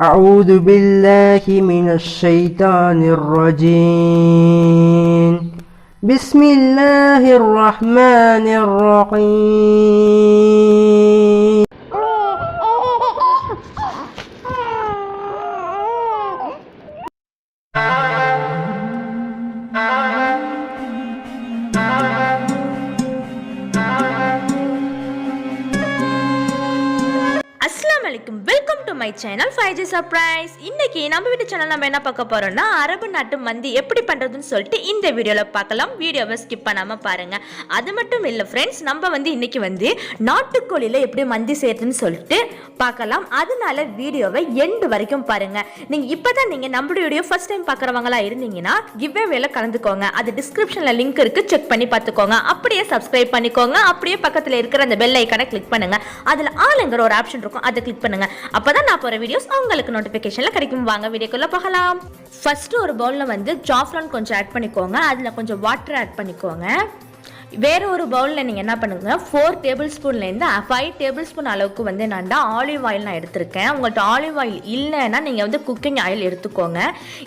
أعوذ بالله من الشيطان الرجيم بسم الله الرحمن الرحيم welcome to my channel Faizee's surprise. இன்னைக்கு நம்ம வீட்டு சேனல் நம்ம என்ன பார்க்க போறோம்னா அரபு நாட்டு மந்தி எப்படி பண்றதுன்னு சொல்லிட்டு இந்த வீடியோல பார்க்கலாம். வீடியோவை ஸ்கிப் பண்ணாம பாருங்க. அது மட்டும் இல்ல ஃப்ரெண்ட்ஸ், நம்ம இன்னைக்கு நாட்டுக்கோழியில எப்படி மந்தி செய்யறதுன்னு சொல்லிட்டு பார்க்கலாம். அதனால வீடியோவை எண்ட் வரைக்கும் பாருங்க. நீங்க இப்பதான் நம்மளுடைய வீடியோ ஃபர்ஸ்ட் டைம் பார்க்கறவங்களா இருந்தீங்கன்னா கிவ்அவேல கலந்துக்கோங்க. அது டிஸ்கிரிப்ஷன்ல லிங்க் இருக்கு, செக் பண்ணி பார்த்துக்கோங்க. அப்படியே சப்ஸ்கிரைப் பண்ணிக்கோங்க. அப்படியே பக்கத்துல இருக்கிற அந்த பெல் ஐகானை கிளிக் பண்ணுங்க. அதுல ஆல்ங்கிற ஒரு ஆப்ஷன் இருக்கும், அதை கிளிக் பண்ணுங்க. அப்பதான் நான் போற வீடியோஸ் உங்களுக்கு நோட்டிபிகேஷன்ல கிடைக்கும். வாங்க வீடியோக்குள்ள போகலாம். ஃபர்ஸ்ட் ஒரு பவுல்ல ஜாஃப்ரான் கொஞ்சம் ஆட் பண்ணிக்கோங்க. அதுல கொஞ்சம் வாட்டர் ஆட் பண்ணிக்கோங்க. வேற ஒரு பவுல்ல நீங்க என்ன பண்ணுங்க, 4 டேபிள் ஸ்பூன்ல இருந்து 5 டேபிள் ஸ்பூன் அளவுக்கு நான் ஆலிவ் ஆயில் நான் எடுத்திருக்கேன். உங்கள்கிட்ட ஆலிவ் ஆயில் இல்லைன்னா நீங்க குக்கிங் ஆயில் எடுத்துக்கோங்க.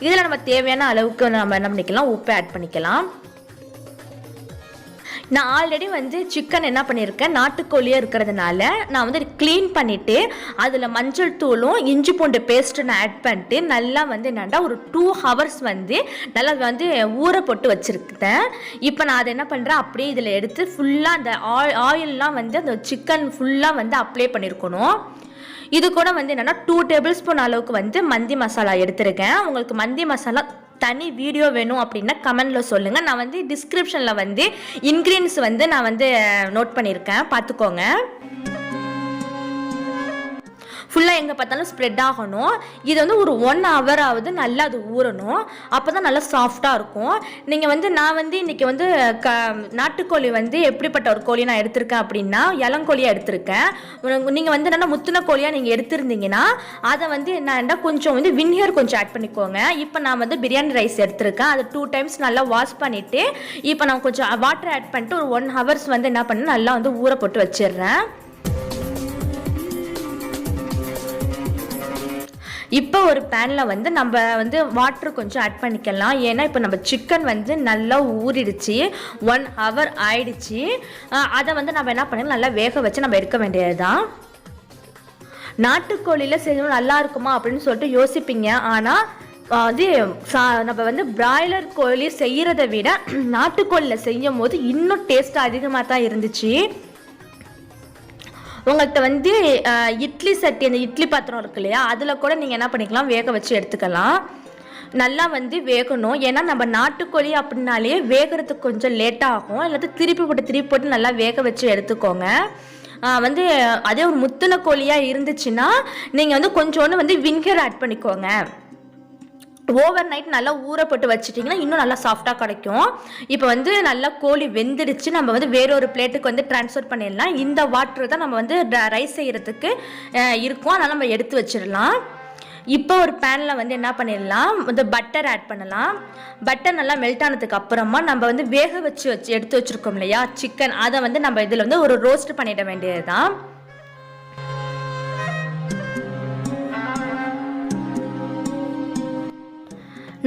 இதுல நம்ம தேவையான அளவுக்கு நம்ம என்ன பண்ணிக்கலாம், உப்பு ஆட் பண்ணிக்கலாம். நான் ஆல்ரெடி சிக்கன் என்ன பண்ணியிருக்கேன், நாட்டுக்கோழியாக இருக்கிறதுனால நான் க்ளீன் பண்ணிவிட்டு அதில் மஞ்சள் தூளும் இஞ்சி பூண்டு பேஸ்ட்டு நான் ஆட் பண்ணிட்டு நல்லா என்னென்னா ஒரு 2 ஹவர்ஸ் நல்லா ஊற போட்டு வச்சுருக்கேன். இப்போ நான் அதை என்ன பண்ணுறேன், அப்படியே இதில் எடுத்து ஃபுல்லாக அந்த ஆயிலெலாம் அந்த சிக்கன் ஃபுல்லாக அப்ளை பண்ணியிருக்கணும். இது கூட என்னென்னா 2 டேபிள் ஸ்பூன் அளவுக்கு மந்தி மசாலா எடுத்திருக்கேன். உங்களுக்கு மந்தி மசாலா தனி வீடியோ வேணும் அப்படின்னா கமெண்ட்ல சொல்லுங்க. நான் டிஸ்கிரிப்ஷன்ல இன்கிரீடியன்ஸ் நான் நோட் பண்ணியிருக்கேன், பார்த்துக்கோங்க. ஃபுல்லாக எங்கே பார்த்தாலும் ஸ்ப்ரெட் ஆகணும். இது ஒரு 1 hour ஆகுது நல்லா அது ஊறணும். அப்போ தான் நல்லா சாஃப்டாக இருக்கும். நீங்கள் நான் இன்றைக்கி நாட்டுக்கோழி எப்படிப்பட்ட ஒரு கோழி நான் எடுத்திருக்கேன் அப்படின்னா இளங்கோழியாக எடுத்திருக்கேன். நீங்கள் நல்லா முத்தின கோழியாக நீங்கள் எடுத்திருந்தீங்கன்னா அதை என்னன்னா கொஞ்சம் வினிகர் கொஞ்சம் ஆட் பண்ணிக்கோங்க. இப்போ நான் பிரியாணி ரைஸ் எடுத்திருக்கேன். அதை 2 times நல்லா வாஷ் பண்ணிவிட்டு இப்போ நான் கொஞ்சம் வாட்டர் ஆட் பண்ணிட்டு ஒரு 1 hours என்ன பண்ணேன், நல்லா ஊற போட்டு வச்சிடுறேன். இப்போ ஒரு பேனில் நம்ம வாட்டர் கொஞ்சம் ஆட் பண்ணிக்கலாம். ஏன்னா இப்போ நம்ம சிக்கன் நல்லா ஊறிடுச்சு, 1 hour ஆயிடுச்சு. அதை நம்ம என்ன பண்ணலாம், நல்லா வேக வச்சு நம்ம எடுக்க வேண்டியது தான். நாட்டுக்கோழியில் செய்யணும் நல்லா இருக்குமா அப்படின்னு சொல்லிட்டு யோசிப்பீங்க. ஆனால் நம்ம பிராய்லர் கோழி செய்கிறத விட நாட்டுக்கோழியில் செய்யும் போது இன்னும் டேஸ்ட் அதிகமாக தான் இருந்துச்சு. உங்கள்கிட்ட இட்லி சட்டி, அந்த இட்லி பாத்திரம் இருக்கு இல்லையா, அதில் கூட நீங்கள் என்ன பண்ணிக்கலாம், வேக வச்சு எடுத்துக்கலாம். நல்லா வேகணும். ஏன்னா நம்ம நாட்டுக்கோழி அப்படின்னாலே வேகிறதுக்கு கொஞ்சம் லேட்டாக ஆகும். எல்லாத்தையும் திருப்பி போட்டு நல்லா வேக வச்சு எடுத்துக்கோங்க. அதே ஒரு முத்தின கோழியாக இருந்துச்சுன்னா நீங்கள் கொஞ்சோண்டு வினிகர் ஆட் பண்ணிக்கோங்க. ஓவர் நைட் நல்லா ஊறப்பட்டு வச்சுட்டிங்கன்னா இன்னும் நல்லா சாஃப்டாக கிடைக்கும். இப்போ நல்லா கோழி வெந்துடுச்சு. நம்ம வேற ஒரு பிளேட்டுக்கு ட்ரான்ஸ்ஃபர் பண்ணிடலாம். இந்த வாட்டர் தான் நம்ம ரைஸ் செய்கிறதுக்கு இருக்கும். அதனால் நம்ம எடுத்து வச்சிடலாம். இப்போ ஒரு பேனில் என்ன பண்ணிடலாம், பட்டர் ஆட் பண்ணலாம். பட்டர் நல்லா மெல்ட் ஆனதுக்கு அப்புறமா நம்ம வேக வச்சு எடுத்து வச்சுருக்கோம் இல்லையா சிக்கன், அதை நம்ம இதில் ஒரு ரோஸ்ட் பண்ணிட வேண்டியது தான்.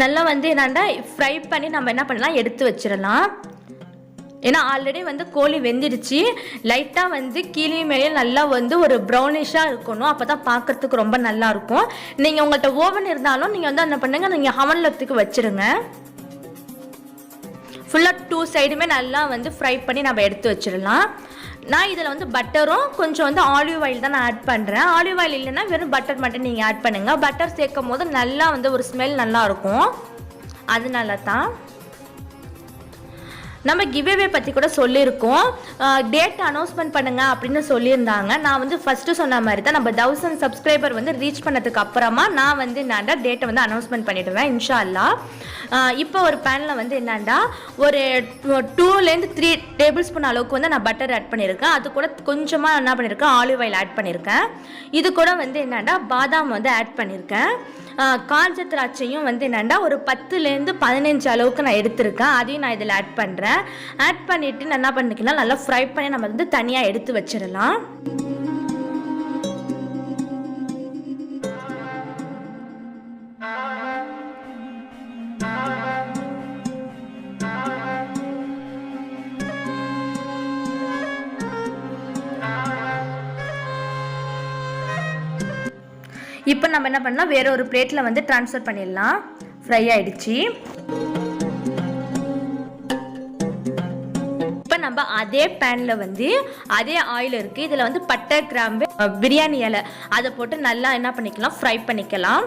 நல்லா என்னண்டா ஃப்ரை பண்ணி நம்ம என்ன பண்ணலாம், எடுத்து வச்சிடலாம். ஏன்னா ஆல்ரெடி கோழி வெந்துடுச்சு. லைட்டாக கீழே மேலே நல்லா ஒரு ப்ரௌனிஷாக இருக்கணும். அப்போ தான் பார்க்குறதுக்கு ரொம்ப நல்லா இருக்கும். நீங்கள் உங்கள்கிட்ட ஓவன் இருந்தாலும் நீங்கள் என்ன பண்ணுங்க, நீங்கள் ஹவனில் வச்சிருங்க. ஃபுல்லாக 2 சைடுமே நல்லா ஃப்ரை பண்ணி நம்ம எடுத்து வச்சிடலாம். நான் இதில் பட்டரும் கொஞ்சம் ஆலிவ் ஆயில் தான் நான் ஆட் பண்ணுறேன். ஆலிவ் ஆயில் இல்லைன்னா வெறும் பட்டர் மட்டும் நீங்கள் ஆட் பண்ணுங்கள். பட்டர் சேர்க்கும் போது நல்லா ஒரு ஸ்மெல் நல்லா இருக்கும். அதனால தான் நம்ம கிவ்அவே பற்றி கூட சொல்லியிருக்கோம். டேட் அனௌன்ஸ்மெண்ட் பண்ணுங்க அப்படின்னு சொல்லியிருந்தாங்க. நான் ஃபஸ்ட்டு சொன்ன மாதிரி தான் நம்ம 1000 சப்ஸ்கிரைபர் ரீச் பண்ணதுக்கு அப்புறமா நான் நான் டேட்டை அனௌன்ஸ்மெண்ட் பண்ணிவிடுவேன் இன்ஷா அல்லாஹ். இப்போ ஒரு பேனில் என்னன்னா ஒரு 2 to 3 டேபிள் ஸ்பூன் அளவுக்கு நான் பட்டர் ஆட் பண்ணியிருக்கேன். அது கூட கொஞ்சமாக என்ன பண்ணியிருக்கேன், ஆலிவ் ஆயில் ஆட் பண்ணியிருக்கேன். இது கூட என்னன்னா பாதாம் ஆட் பண்ணியிருக்கேன். காஞ்ச திராட்சையும் என்னன்னா ஒரு 10 to 15 அளவுக்கு நான் எடுத்திருக்கேன். அதையும் நான் இதில் ஆட் பண்ணுறேன். ஆட் பண்ணிவிட்டு நான் என்ன பண்ணிக்கலாம், நல்லா ஃப்ரை பண்ணி நம்ம தனியாக எடுத்து வச்சிடலாம். இப்போ நம்ம என்ன பண்ணலாம், வேற ஒரு பிளேட்டில் வந்து ட்ரான்ஸ்ஃபர் பண்ணிடலாம். ஃப்ரை ஆயிடுச்சு. இப்போ நம்ம அதே பேனில் வந்து அதே ஆயில் இருக்குது, இதில் வந்து பட்டை கிராம்பு பிரியாணி இலை அதை போட்டு நல்லா என்ன பண்ணிக்கலாம், ஃப்ரை பண்ணிக்கலாம்.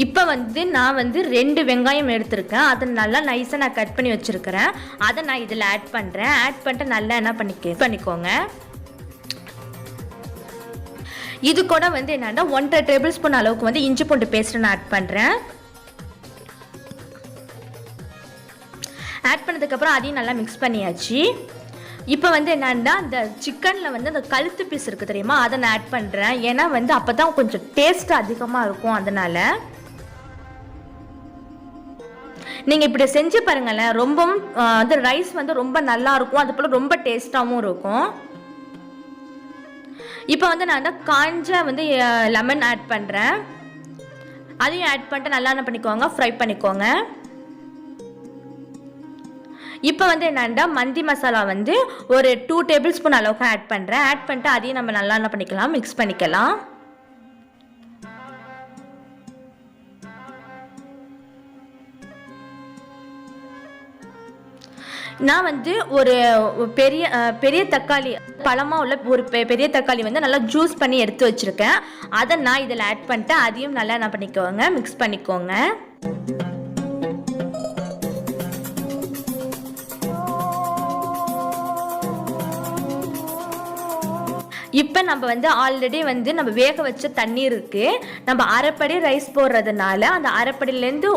இப்போ வந்து நான் வந்து 2 வெங்காயம் எடுத்திருக்கேன், அதை நல்லா நைஸாக நான் கட் பண்ணி வச்சுருக்கிறேன். அதை நான் இதில் ஆட் பண்ணுறேன். ஆட் பண்ணிட்டு நல்லா என்ன பண்ணிக்கோங்க. இது கூட வந்து என்னன்னா 1.5 டேபிள் ஸ்பூன் அளவுக்கு வந்து இஞ்சி பூண்டு பேஸ்ட் நான் ஆட் பண்ணுறேன். ஆட் பண்ணதுக்கப்புறம் அதையும் நல்லா மிக்ஸ் பண்ணியாச்சு. இப்போ வந்து என்னன்னா அந்த சிக்கனில் வந்து அந்த கழுத்து பீஸ் இருக்குது தெரியுமா, அதை நான் ஆட் பண்ணுறேன். ஏன்னா வந்து அப்போ தான் கொஞ்சம் டேஸ்ட் அதிகமாக இருக்கும். அதனால் நீங்கள் இப்படி செஞ்சு பாருங்களேன், ரொம்பவும் வந்து ரைஸ் வந்து ரொம்ப நல்லா இருக்கும், அது போல் ரொம்ப டேஸ்ட்டாகவும் இருக்கும். இப்போ வந்து நான் காஞ்ச வந்து லெமன் ஆட் பண்ணுறேன். அதையும் ஆட் பண்ணிட்டு நல்லா என்ன பண்ணிக்கோங்க, ஃப்ரை பண்ணிக்கோங்க. இப்போ வந்து என்னன்னா மந்தி மசாலா வந்து ஒரு 2 டேபிள் ஸ்பூன் அளவுக்கு ஆட் பண்ணுறேன். ஆட் பண்ணிட்டு அதையும் நம்ம நல்லா என்ன பண்ணிக்கலாம், மிக்ஸ் பண்ணிக்கலாம். நான் வந்து ஒரு பெரிய தக்காளி பழமாக உள்ள ஒரு பெரிய தக்காளி வந்து நல்லா ஜூஸ் பண்ணி எடுத்து வச்சுருக்கேன். அதை நான் இதில் ஆட் பண்ணிட்டு அதையும் நல்லா என்ன பண்ணிக்கோங்க, மிக்ஸ் பண்ணிக்கோங்க. இப்போ நம்ம வந்து ஆல்ரெடி வந்து நம்ம வேக வச்ச தண்ணீர் இருக்குது, நம்ம அரைப்படி ரைஸ் போடுறதுனால அந்த அரைப்படியிலேருந்து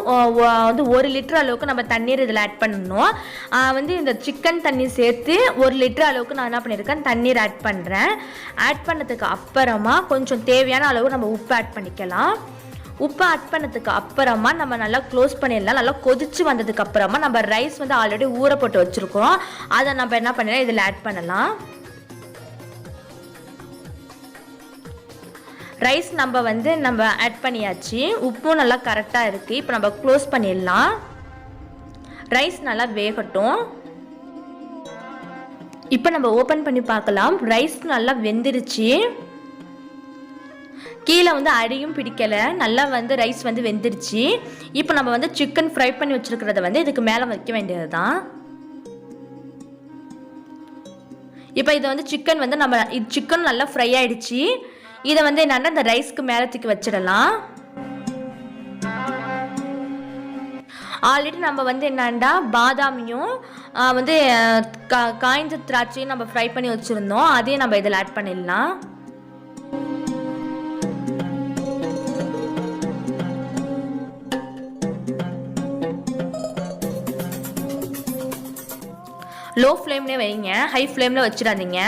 வந்து 1 லிட்டர் அளவுக்கு நம்ம தண்ணீர் இதில் ஆட் பண்ணணும். வந்து இந்த சிக்கன் தண்ணி சேர்த்து 1 லிட்டர் அளவுக்கு நான் என்ன பண்ணியிருக்கேன், தண்ணீர் ஆட் பண்ணுறேன். ஆட் பண்ணதுக்கு அப்புறமா கொஞ்சம் தேவையான அளவு நம்ம உப்பு ஆட் பண்ணிக்கலாம். உப்பு ஆட் பண்ணதுக்கு அப்புறமா நம்ம நல்லா க்ளோஸ் பண்ணிடலாம். நல்லா கொதிச்சு வந்ததுக்கு அப்புறமா நம்ம ரைஸ் வந்து ஆல்ரெடி ஊற போட்டு வச்சுருக்கோம், அதை நம்ம என்ன பண்ணலாம், இதில் ஆட் பண்ணலாம். ரைஸ் நம்ம ஆட் பண்ணியாச்சு. உப்பும் நல்லா கரெக்டாக இருக்குது. இப்போ நம்ம க்ளோஸ் பண்ணிடலாம். ரைஸ் நல்லா வேகட்டும். இப்போ நம்ம ஓப்பன் பண்ணி பார்க்கலாம். ரைஸ் நல்லா வெந்துருச்சு. கீழே வந்து அடியும் பிடிக்கலை, நல்லா வந்து ரைஸ் வந்து வெந்துருச்சு. இப்போ நம்ம வந்து சிக்கன் ஃப்ரை பண்ணி வச்சுருக்கிறத வந்து இதுக்கு மேலே வைக்க வேண்டியது தான். இப்போ இதை வந்து சிக்கன் வந்து சிக்கன் நல்லா ஃப்ரை ஆகிடுச்சு. இதை வந்து என்னன்னா இந்த ரைஸ்க்கு மேலே தூக்கி வச்சிடலாம். ஆல்ரெடி நம்ம வந்து என்னன்னா பாதாமியும் வந்து காய்ந்த திராட்சையும் நம்ம ஃப்ரை பண்ணி வச்சுருந்தோம், அதையும் நம்ம இதில் ஆட் பண்ணிடலாம். லோ ஃப்ளேம்லேயே வைங்க, ஹை ஃப்ளேமில் வச்சிடாதீங்க.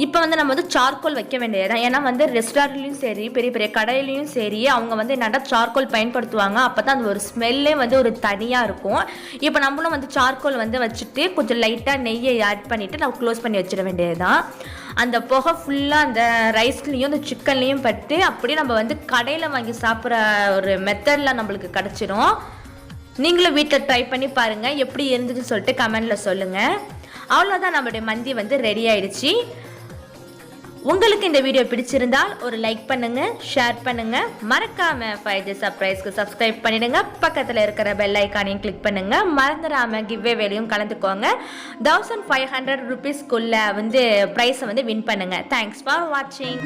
இப்போ வந்து நம்ம வந்து சார்கோல் வைக்க வேண்டியது. ஏன்னா வந்து ரெஸ்டாரண்ட்லையும் சரி பெரிய பெரிய கடையிலையும் சரி அவங்க வந்து என்னென்னா சார்கோல் பயன்படுத்துவாங்க. அப்போ தான் அந்த ஒரு ஸ்மெல்லே வந்து ஒரு தனியாக இருக்கும். இப்போ நம்மளும் வந்து சார்கோல் வந்து வச்சுட்டு கொஞ்சம் லைட்டாக நெய்யை ஆட் பண்ணிவிட்டு நம்ம க்ளோஸ் பண்ணி வச்சிட வேண்டியது தான். அந்த புகை ஃபுல்லாக அந்த ரைஸ்லேயும் அந்த சிக்கன்லேயும் பட்டு அப்படியே நம்ம வந்து கடையில் வாங்கி சாப்பிட்ற ஒரு மெத்தடில் நம்மளுக்கு கிடச்சிடும். நீங்களும் வீட்டில் ட்ரை பண்ணி பாருங்கள், எப்படி இருந்துச்சுன்னு சொல்லிட்டு கமெண்டில் சொல்லுங்கள். அவ்வளோதான், நம்மளுடைய மந்தி வந்து ரெடி ஆயிடுச்சு. உங்களுக்கு இந்த வீடியோ பிடிச்சிருந்தால் ஒரு லைக் பண்ணுங்க, ஷேர் பண்ணுங்க, மறக்காம ஃபைசேஸ் சர்ப்ரைஸ்க்கு சப்ஸ்கிரைப் பண்ணிடுங்க. பக்கத்தில் இருக்கிற பெல் ஐக்கானையும் கிளிக் பண்ணுங்க. மறந்துடாம கிவ்வே வேலையும் கலந்துக்கோங்க. 1500 ருபீஸ்க்குள்ள வந்து ப்ரைஸை வந்து வின் பண்ணுங்க. தேங்க்ஸ் ஃபார் வாட்சிங்.